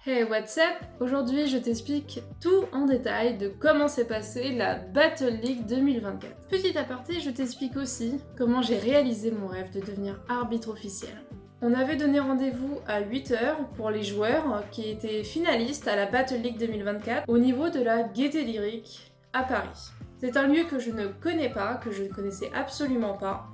Hey, what's up? Aujourd'hui, je t'explique tout en détail de comment s'est passée la Battle League 2024. Petit aparté, je t'explique aussi comment j'ai réalisé mon rêve de devenir arbitre officiel. On avait donné rendez-vous à 8h pour les joueurs qui étaient finalistes à la Battle League 2024 au niveau de la Gaîté Lyrique à Paris. C'est un lieu que je ne connais pas, que je ne connaissais absolument pas,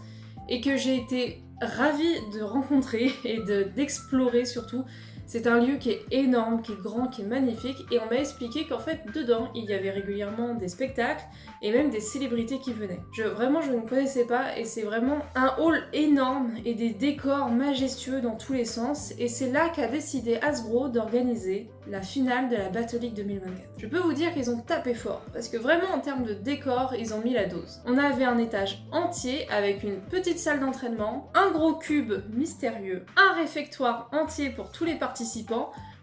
et que j'ai été ravie de rencontrer et d'explorer surtout. C'est un lieu qui est énorme, qui est grand, qui est magnifique, et on m'a expliqué qu'en fait, dedans, il y avait régulièrement des spectacles et même des célébrités qui venaient. Vraiment, je ne connaissais pas, et c'est vraiment un hall énorme et des décors majestueux dans tous les sens, et c'est là qu'a décidé Hasbro d'organiser la finale de la Battle League 2024. Je peux vous dire qu'ils ont tapé fort, parce que vraiment en termes de décor, ils ont mis la dose. On avait un étage entier avec une petite salle d'entraînement, un gros cube mystérieux, un réfectoire entier pour tous les participants,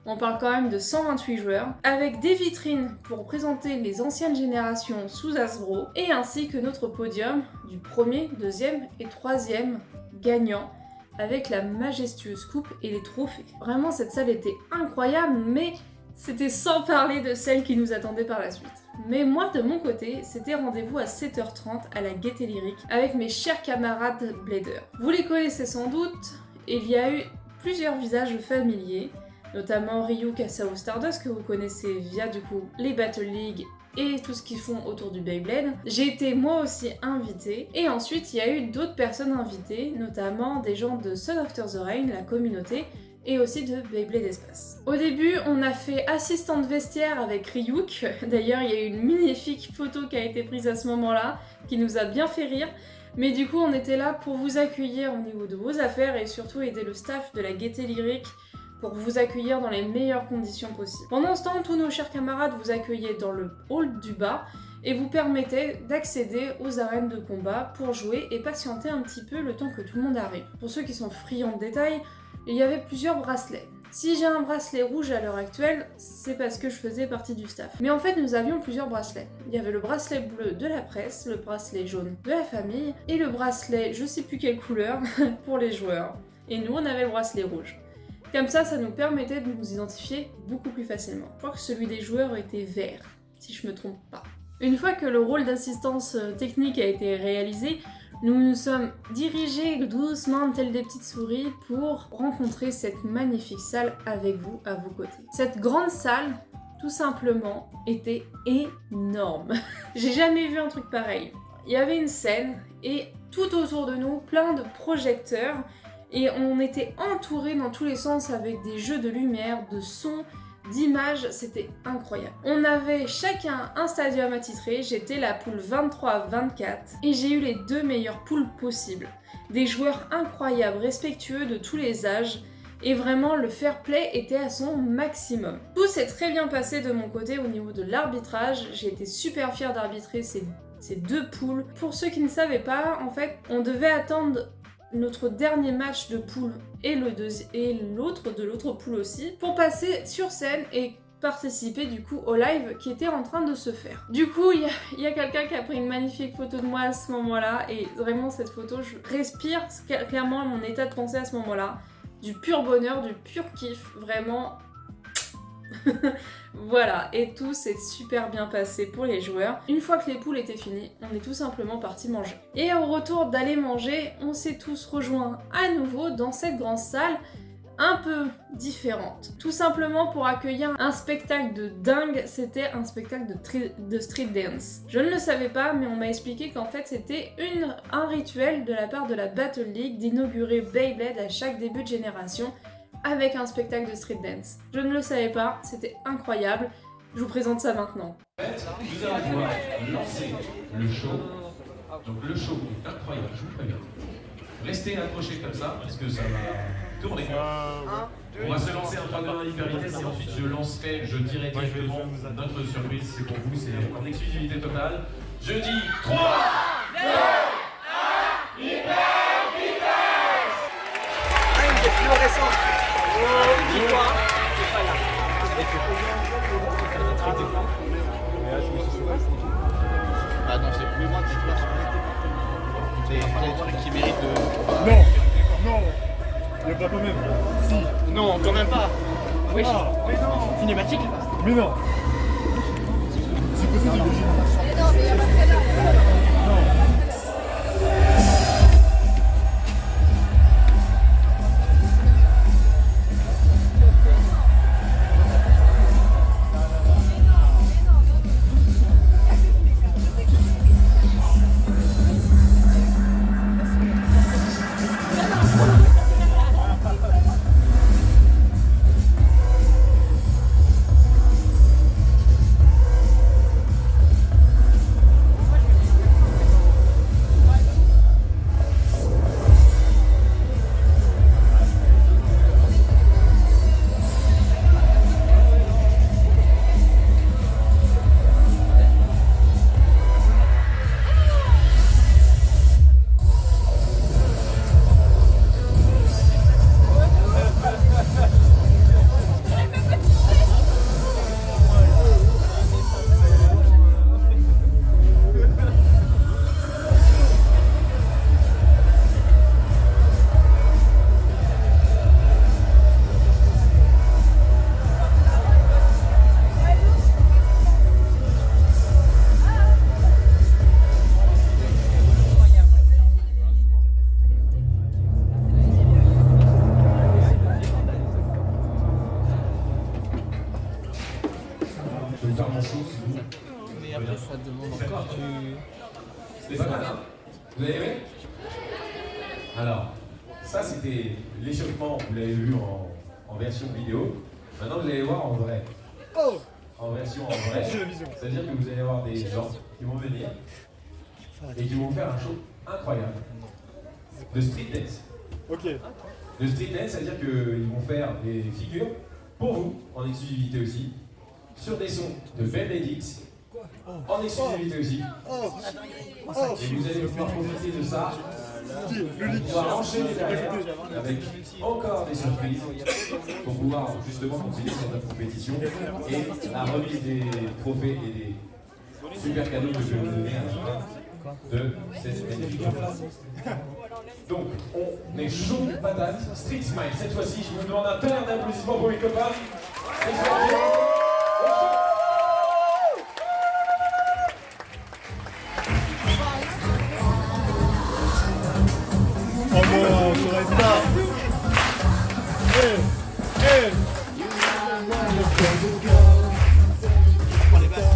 on parle quand même de 128 joueurs, avec des vitrines pour présenter les anciennes générations sous Hasbro, et ainsi que notre podium du premier, deuxième et troisième gagnant, avec la majestueuse coupe et les trophées. Vraiment, cette salle était incroyable, mais c'était sans parler de celle qui nous attendait par la suite. Mais moi, de mon côté, c'était rendez-vous à 7h30 à la Gaîté Lyrique avec mes chers camarades Bladers. Vous les connaissez sans doute, il y a eu plusieurs visages familiers, notamment Ryu Kasao Stardust, que vous connaissez via du coup les Battle League et tout ce qu'ils font autour du Beyblade. J'ai été moi aussi invitée, et ensuite il y a eu d'autres personnes invitées, notamment des gens de Son After the Rain, la communauté, et aussi de Beyblade Espace. Au début, on a fait assistante vestiaire avec Ryuk. D'ailleurs, il y a eu une magnifique photo qui a été prise à ce moment-là, qui nous a bien fait rire. Mais du coup, on était là pour vous accueillir au niveau de vos affaires et surtout aider le staff de la Gaîté Lyrique pour vous accueillir dans les meilleures conditions possibles. Pendant ce temps, tous nos chers camarades vous accueillaient dans le hall du bas et vous permettaient d'accéder aux arènes de combat pour jouer et patienter un petit peu le temps que tout le monde arrive. Pour ceux qui sont friands de détails, il y avait plusieurs bracelets. Si j'ai un bracelet rouge à l'heure actuelle, c'est parce que je faisais partie du staff. Mais en fait, nous avions plusieurs bracelets. Il y avait le bracelet bleu de la presse, le bracelet jaune de la famille, et le bracelet, je sais plus quelle couleur, pour les joueurs. Et nous, on avait le bracelet rouge. Comme ça nous permettait de nous identifier beaucoup plus facilement. Je crois que celui des joueurs était vert, si je me trompe pas. Une fois que le rôle d'assistance technique a été réalisé, nous nous sommes dirigés doucement, tels des petites souris, pour rencontrer cette magnifique salle avec vous, à vos côtés. Cette grande salle, tout simplement, était énorme. J'ai jamais vu un truc pareil. Il y avait une scène, et tout autour de nous, plein de projecteurs, et on était entourés dans tous les sens avec des jeux de lumière, de son, d'images, c'était incroyable. On avait chacun un stadium attitré, j'étais la poule 23-24 et j'ai eu les deux meilleures poules possibles. Des joueurs incroyables, respectueux de tous les âges, et vraiment le fair play était à son maximum. Tout s'est très bien passé de mon côté au niveau de l'arbitrage, j'ai été super fière d'arbitrer ces deux poules. Pour ceux qui ne savaient pas, en fait, on devait attendre notre dernier match de poule et l'autre de l'autre poule aussi, pour passer sur scène et participer du coup au live qui était en train de se faire. Du coup, il y a quelqu'un qui a pris une magnifique photo de moi à ce moment-là, et vraiment cette photo, je respire clairement mon état de pensée à ce moment-là. Du pur bonheur, du pur kiff, vraiment. Voilà, et tout s'est super bien passé pour les joueurs. Une fois que les poules étaient finies, on est tout simplement parti manger. Et au retour d'aller manger, on s'est tous rejoints à nouveau dans cette grande salle un peu différente. Tout simplement pour accueillir un spectacle de dingue, c'était un spectacle de street dance. Je ne le savais pas, mais on m'a expliqué qu'en fait c'était un rituel de la part de la Battle League d'inaugurer Beyblade à chaque début de génération, avec un spectacle de street dance. Je ne le savais pas, c'était incroyable. Je vous présente ça maintenant. En fait, vous allez pouvoir lancer le show. Donc le show est incroyable, je vous préviens. Restez accrochés comme ça, parce que ça va tourner. On va se lancer un programme à hyper vitesse, et ensuite je lancerai, je dirai directement notre surprise. C'est pour vous, c'est en exclusivité totale. Je dis 3, 2, 1, hyper vitesse. Une des fluorescentes. Dis-toi, c'est pas là. Ah non, c'est plus loin de c'est des trucs qui méritent de... Non, non, il n'y a pas quand même. Si. Non, quand même pas. Wesh. Cinématique. Mais non. C'est possible d'imaginer. Je vais faire mon show. Mais après, ça demande encore du. C'était pas mal, hein? Vous avez aimé? Alors, ça c'était l'échauffement, vous l'avez vu en version vidéo. Maintenant vous allez voir en vrai. Oh! En version en vrai. C'est-à-dire que vous allez avoir des gens qui vont venir et qui vont faire un show incroyable de street dance. Ok. De street dance, c'est-à-dire qu'ils vont faire des figures pour vous, en exclusivité aussi, sur des sons de Ben Edix, en exclusivité aussi. Et vous allez pouvoir profiter de ça. On va enchaîner derrière avec encore des surprises pour pouvoir justement continuer cette compétition et la remise des trophées et des super cadeaux que je vais vous donner à la fin de cette magnifique journée. Donc, on est chaud patate, Street Smile. Cette fois-ci, je vous demande un tonnerre d'applaudissements pour mes copains. Oh non, ça reste là. Prends les basses.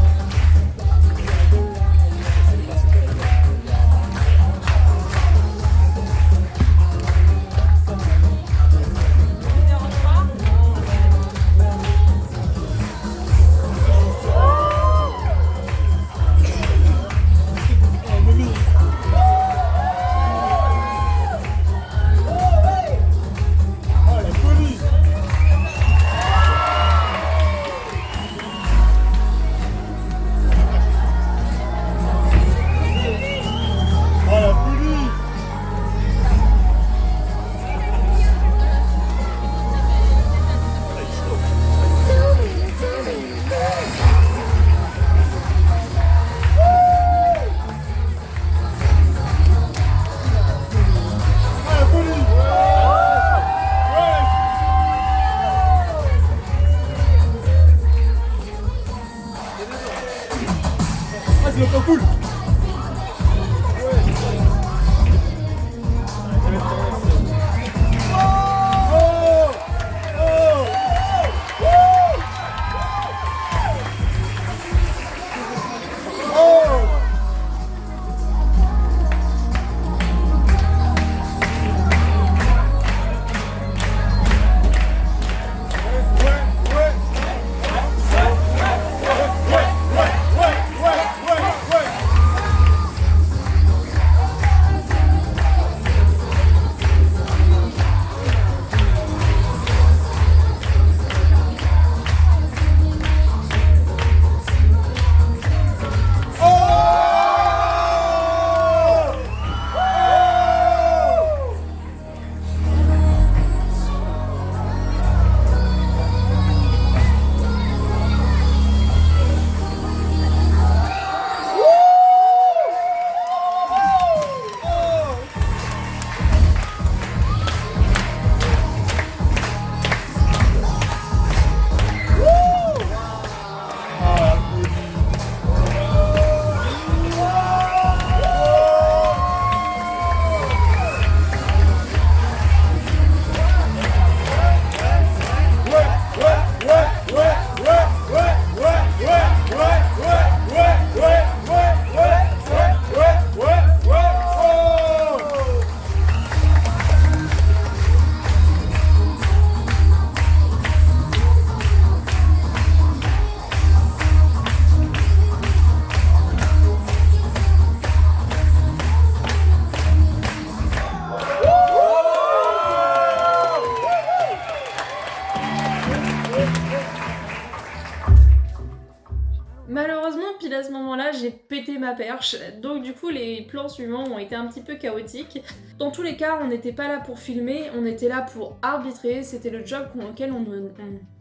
Malheureusement, pile à ce moment-là, j'ai pété ma perche, donc du coup les plans suivants ont été un petit peu chaotiques. Dans tous les cas, on n'était pas là pour filmer, on était là pour arbitrer, c'était le job auquel on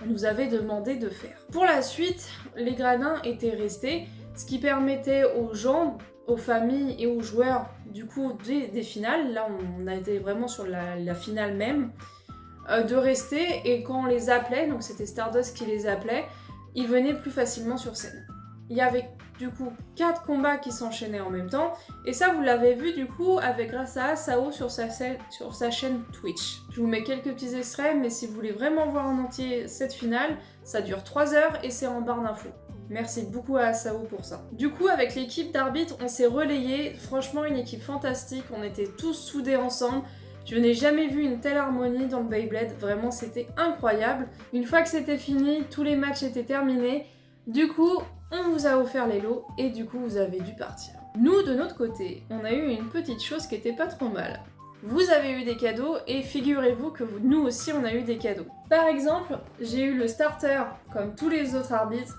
nous avait demandé de faire. Pour la suite, les gradins étaient restés, ce qui permettait aux gens, aux familles et aux joueurs du coup des finales, là on a été vraiment sur la finale même, de rester, et quand on les appelait, donc c'était Stardust qui les appelait, ils venaient plus facilement sur scène. Il y avait du coup 4 combats qui s'enchaînaient en même temps, et ça vous l'avez vu du coup grâce à Asao sur sa chaîne Twitch. Je vous mets quelques petits extraits, mais si vous voulez vraiment voir en entier cette finale, ça dure 3 heures et c'est en barre d'infos. Merci beaucoup à Asao pour ça. Du coup, avec l'équipe d'arbitres, on s'est relayé, franchement une équipe fantastique, on était tous soudés ensemble. Je n'ai jamais vu une telle harmonie dans le Beyblade, vraiment c'était incroyable. Une fois que c'était fini, tous les matchs étaient terminés, du coup on vous a offert les lots et du coup vous avez dû partir. Nous de notre côté, on a eu une petite chose qui était pas trop mal. Vous avez eu des cadeaux et figurez-vous que nous aussi on a eu des cadeaux. Par exemple, j'ai eu le starter comme tous les autres arbitres,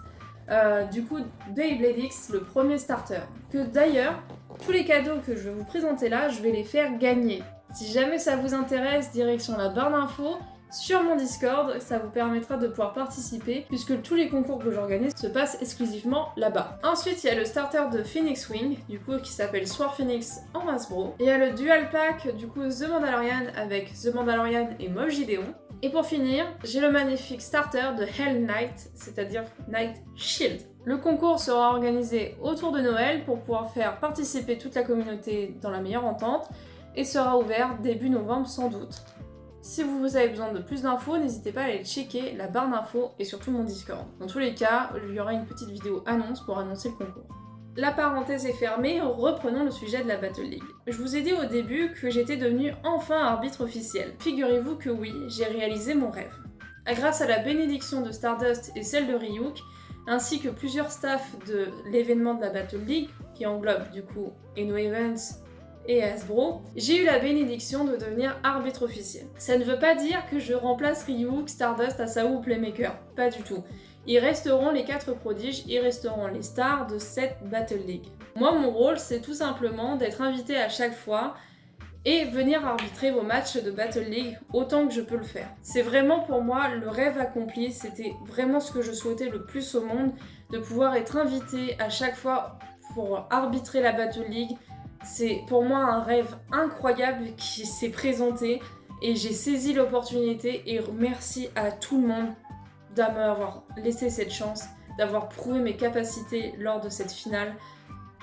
du coup Beyblade X, le premier starter. Que d'ailleurs, tous les cadeaux que je vais vous présenter là, je vais les faire gagner. Si jamais ça vous intéresse, direction la barre d'infos, sur mon Discord, ça vous permettra de pouvoir participer puisque tous les concours que j'organise se passent exclusivement là-bas. Ensuite, il y a le starter de Phoenix Wing, du coup qui s'appelle Sword Phoenix en Hasbro. Il y a le dual pack, du coup The Mandalorian avec The Mandalorian et Moff Gideon. Et pour finir, j'ai le magnifique starter de Hell Knight, c'est-à-dire Knight Shield. Le concours sera organisé autour de Noël pour pouvoir faire participer toute la communauté dans la meilleure entente et sera ouvert début novembre sans doute. Si vous avez besoin de plus d'infos, n'hésitez pas à aller checker la barre d'infos et surtout mon Discord. Dans tous les cas, il y aura une petite vidéo annonce pour annoncer le concours. La parenthèse est fermée, reprenons le sujet de la Battle League. Je vous ai dit au début que j'étais devenue enfin arbitre officiel. Figurez-vous que oui, j'ai réalisé mon rêve. Grâce à la bénédiction de Stardust et celle de Ryuk, ainsi que plusieurs staffs de l'événement de la Battle League, qui englobe du coup Eno Events et Hasbro, j'ai eu la bénédiction de devenir arbitre officiel. Ça ne veut pas dire que je remplace Ryuk, Stardust, Asao ou Playmaker, pas du tout. Ils resteront les 4 prodiges, ils resteront les stars de cette Battle League. Moi, mon rôle, c'est tout simplement d'être invité à chaque fois et venir arbitrer vos matchs de Battle League autant que je peux le faire. C'est vraiment pour moi le rêve accompli, c'était vraiment ce que je souhaitais le plus au monde, de pouvoir être invité à chaque fois pour arbitrer la Battle League. C'est pour moi un rêve incroyable qui s'est présenté et j'ai saisi l'opportunité et merci à tout le monde d'avoir laissé cette chance, d'avoir prouvé mes capacités lors de cette finale.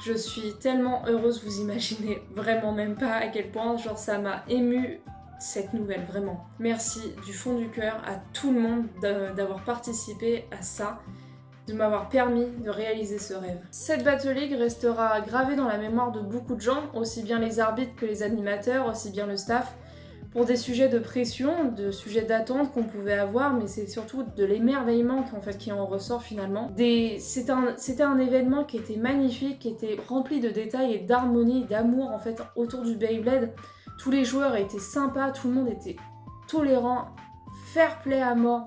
Je suis tellement heureuse, vous imaginez vraiment même pas à quel point, genre ça m'a émue cette nouvelle, vraiment. Merci du fond du cœur à tout le monde d'avoir participé à ça, de m'avoir permis de réaliser ce rêve. Cette Battle League restera gravée dans la mémoire de beaucoup de gens, aussi bien les arbitres que les animateurs, aussi bien le staff, pour des sujets de pression, de sujets d'attente qu'on pouvait avoir, mais c'est surtout de l'émerveillement qui en ressort finalement. C'était un événement qui était magnifique, qui était rempli de détails et d'harmonie, d'amour en fait autour du Beyblade. Tous les joueurs étaient sympas, tout le monde était tolérant, fair play à mort.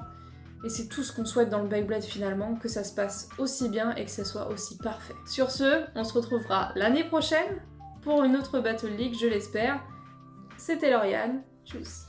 Et c'est tout ce qu'on souhaite dans le Beyblade finalement, que ça se passe aussi bien et que ça soit aussi parfait. Sur ce, on se retrouvera l'année prochaine pour une autre Battle League, je l'espère. C'était Lauriane, tchuss.